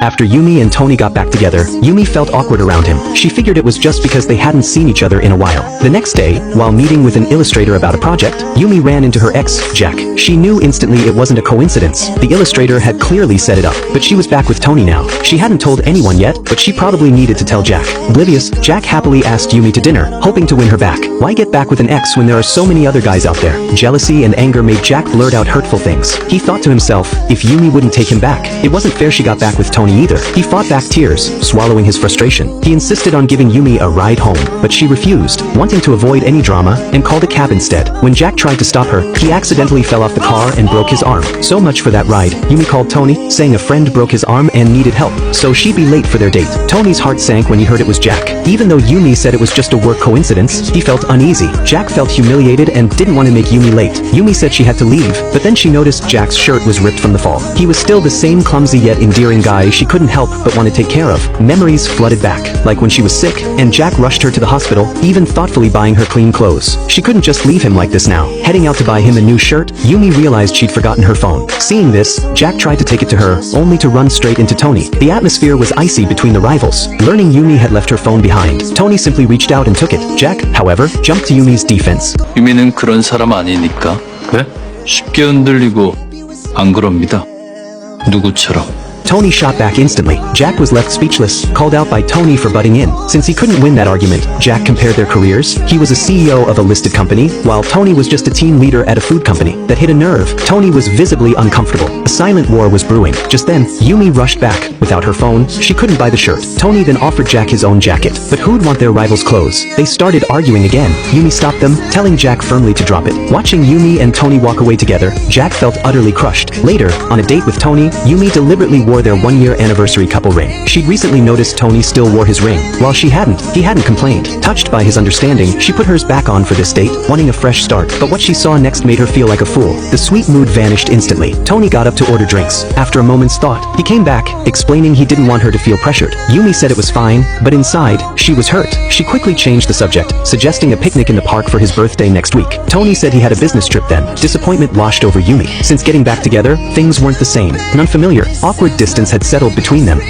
After Yumi and Tony got back together, Yumi felt awkward around him. She figured it was just because they hadn't seen each other in a while. The next day, while meeting with an illustrator about a project, Yumi ran into her ex, Jack. She knew instantly it wasn't a coincidence. The illustrator had clearly set it up, but she was back with Tony now. She hadn't told anyone yet, but she probably needed to tell Jack. Oblivious, Jack happily asked Yumi to dinner, hoping to win her back. Why get back with an ex when there are so many other guys out there? Jealousy and anger made Jack blurt out hurtful things. He thought to himself, if Yumi wouldn't take him back, it wasn't fair she got back with Tony either. He fought back tears, swallowing his frustration. He insisted on giving Yumi a ride home, but she refused, wanting to avoid any drama, and called a cab instead. When Jack tried to stop her, he accidentally fell off the car and broke his arm. So much for that ride. Yumi called Tony, saying a friend broke his arm and needed help, so she'd be late for their date. Tony's heart sank when he heard it was Jack. Even though Yumi said it was just a work coincidence, he felt uneasy. Jack felt humiliated and didn't want to make Yumi late. Yumi said she had to leave, but then she noticed Jack's shirt was ripped from the fall. He was still the same clumsy yet endearing guy she couldn't help but want to take care of. Memories flooded back, like when she was sick, and Jack rushed her to the hospital, even thoughtfully buying her clean clothes. She couldn't just leave him like this now. Heading out to buy him a new shirt, Yumi realized she'd forgotten her phone. Seeing this, Jack tried to take it to her, only to run straight into Tony. The atmosphere was icy between the rivals. Learning Yumi had left her phone behind, Tony simply reached out and took it. Jack, however, jumped to Yumi's defense. 유미는 그런 사람 아니니까. 네? 쉽게 흔들리고 안 그럽니다. 누구처럼. Tony shot back instantly. Jack was left speechless, called out by Tony for butting in. Since he couldn't win that argument, Jack compared their careers. He was a CEO of a listed company, while Tony was just a team leader at a food company. That hit a nerve. Tony was visibly uncomfortable. A silent war was brewing. Just then, Yumi rushed back. Without her phone, she couldn't buy the shirt. Tony then offered Jack his own jacket. But who'd want their rivals' clothes? They started arguing again. Yumi stopped them, telling Jack firmly to drop it. Watching Yumi and Tony walk away together, Jack felt utterly crushed. Later, on a date with Tony, Yumi deliberately wore their one-year anniversary couple ring. She'd recently noticed Tony still wore his ring. While he hadn't complained. Touched by his understanding, she put hers back on for this date, wanting a fresh start. But what she saw next made her feel like a fool. The sweet mood vanished instantly. Tony got up to order drinks. After a moment's thought, he came back, explaining he didn't want her to feel pressured. Yumi said it was fine, but inside, she was hurt. She quickly changed the subject, suggesting a picnic in the park for his birthday next week. Tony said he had a business trip then. Disappointment washed over Yumi. Since getting back together, things weren't the same. An unfamiliar, awkward distance had settled between them.